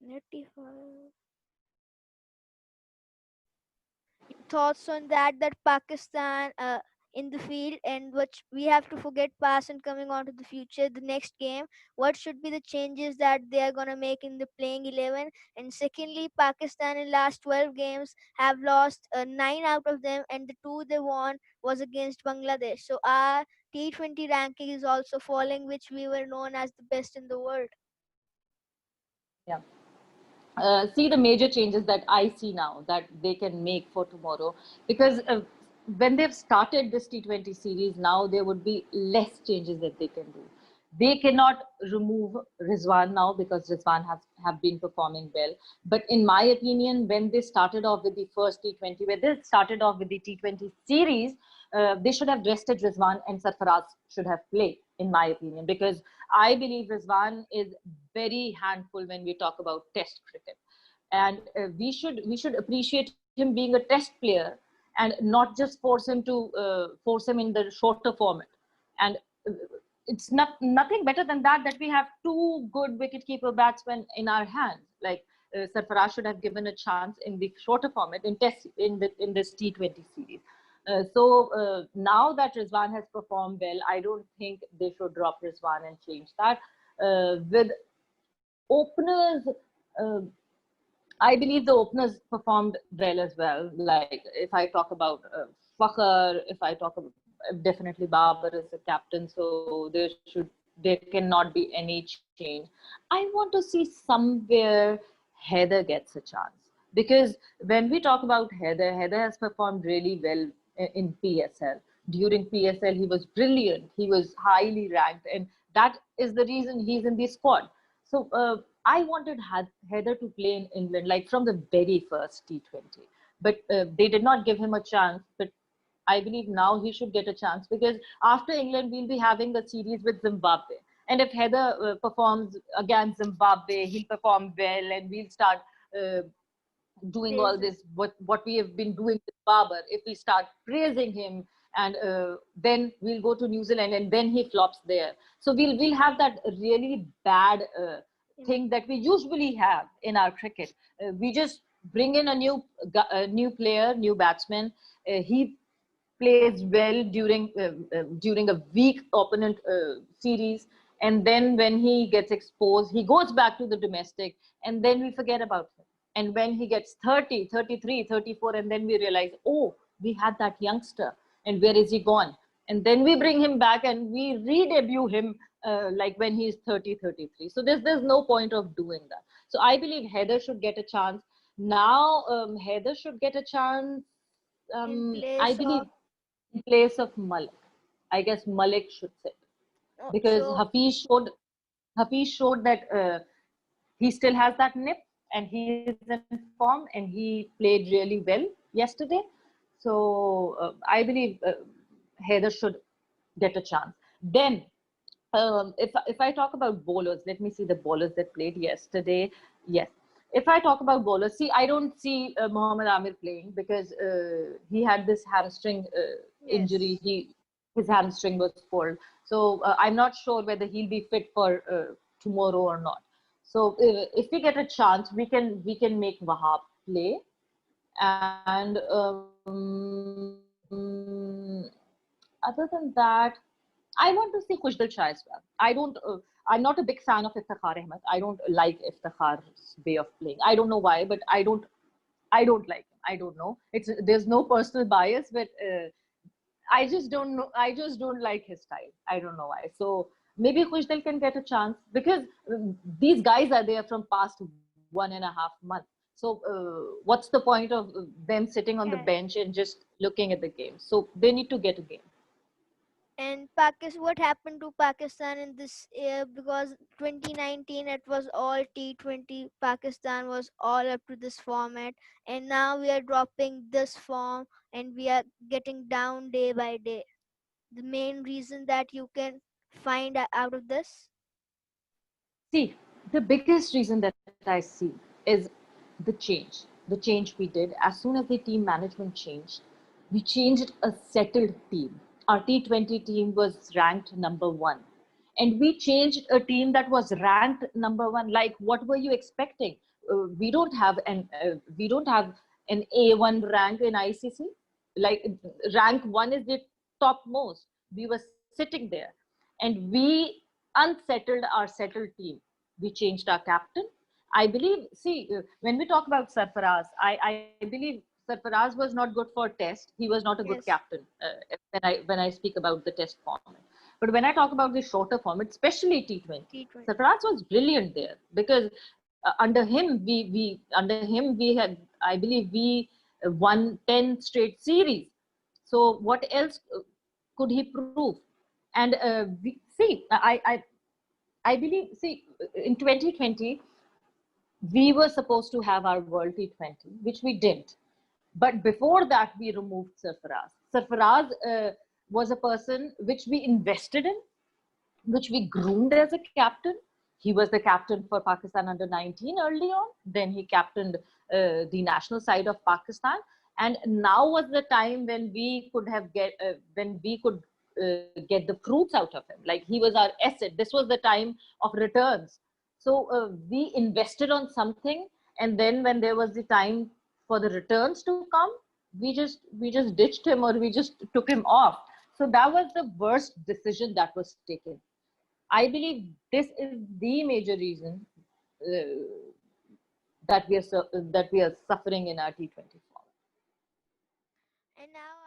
95. Thoughts on that Pakistan in the field, and which we have to forget past and coming on to the future, the next game, what should be the changes that they are going to make in the playing 11? And secondly, Pakistan in last 12 games have lost 9 out of them, and the 2 they won was against Bangladesh. So our T20 ranking is also falling, which we were known as the best in the world. Yeah. See the major changes that I see now that they can make for tomorrow, because when they've started this T20 series, now there would be less changes that they can do. They cannot remove Rizwan now because Rizwan has have been performing well. But in my opinion, when they started off with the first T20, when they started off with the T20 series, they should have rested Rizwan and Sarfaraz should have played, in my opinion, because I believe Rizwan is very handful when we talk about Test cricket, and we should appreciate him being a Test player and not just force him in the shorter format. And uh, it's nothing better than that we have two good wicketkeeper batsmen in our hands. Like Sarfaraz should have given a chance in the shorter format in Test in this T20 series. Now that Rizwan has performed well, I don't think they should drop Rizwan and change that. With openers, uh, I believe the openers performed well as well. Like if I talk about Fakhr, if I talk about definitely Babar is the captain, so there cannot be any change. I want to see somewhere Heather gets a chance, because when we talk about Heather has performed really well in PSL. During PSL, he was brilliant. He was highly ranked, and that is the reason he's in the squad. So I wanted Heather to play in England, like from the very first T20, but they did not give him a chance. But I believe now he should get a chance, because after England, we'll be having a series with Zimbabwe. And if Heather performs against Zimbabwe, he'll perform well, and we'll start uh, doing all Praise. this, what we have been doing with Babar. If we start praising him, and then we'll go to New Zealand, and then he flops there. So we'll have that really bad thing that we usually have in our cricket. We just bring in a new player, new batsman. He plays well during a weak opponent series, and then when he gets exposed, he goes back to the domestic, and then we forget about him. And when he gets 30, 33, 34, and then we realize, oh, we had that youngster, and where is he gone? And then we bring him back and we re-debut him like when he's 30, 33. So there's no point of doing that. So I believe Heather should get a chance. Now Heather should get a chance, In I place believe, of in place of Malik. I guess Malik should sit, because so Hafiz showed that he still has that nip, and he is in form, and he played really well yesterday. So I believe Heather should get a chance. Then if I talk about bowlers, let me see the bowlers that played yesterday. Yes. If I talk about bowlers, see, I don't see Mohammad Amir playing, because he had this hamstring injury. yes. His hamstring was pulled, so I'm not sure whether he'll be fit for tomorrow or not. So if we get a chance, we can make Wahab play, and other than that, I want to see Khushbal Shah as well. I'm not a big fan of Iftikhar Ahmed. I don't like Iftikhar's way of playing. I don't know why, but I don't like him. I don't know. There's no personal bias, but I just don't know. I just don't like his style. I don't know why. So maybe Khushbal can get a chance, because these guys are there from past 1.5 months. So what's the point of them sitting on the Yeah. bench and just looking at the game? So they need to get a game. And Pakistan, what happened to Pakistan in this year? Because 2019 it was all T20. Pakistan was all up to this format, and now we are dropping this form, and we are getting down day by day. The main reason that you can find out of this? See, the biggest reason that I see is the change we did. As soon as the team management changed, we changed a settled team. Our T20 team was ranked number one. And we changed a team that was ranked number one. Like, what were you expecting? we don't have an A1 rank in ICC. Like rank one is the topmost. We were sitting there, and we unsettled our settled team. We changed our captain. I believe. See, when we talk about Sarfaraz, I believe Sarfaraz was not good for test. He was not a good Yes. captain when I speak about the test format. But when I talk about the shorter format, especially T20, T20. Sarfaraz was brilliant there because under him we had, I believe we won 10 straight series. So what else could he prove? And I believe, see, in 2020 we were supposed to have our World T20, which we didn't. But before that, we removed Sarfaraz. Sarfaraz was a person which we invested in, which we groomed as a captain. He was the captain for Pakistan under 19 early on. Then he captained the national side of Pakistan. And now was the time when we could get the fruits out of him. Like he was our asset. This was the time of returns. So we invested on something, and then when there was the time for the returns to come, we just ditched him, or we just took him off. So that was the worst decision that was taken. I believe this is the major reason that we are suffering in our T20 format. And now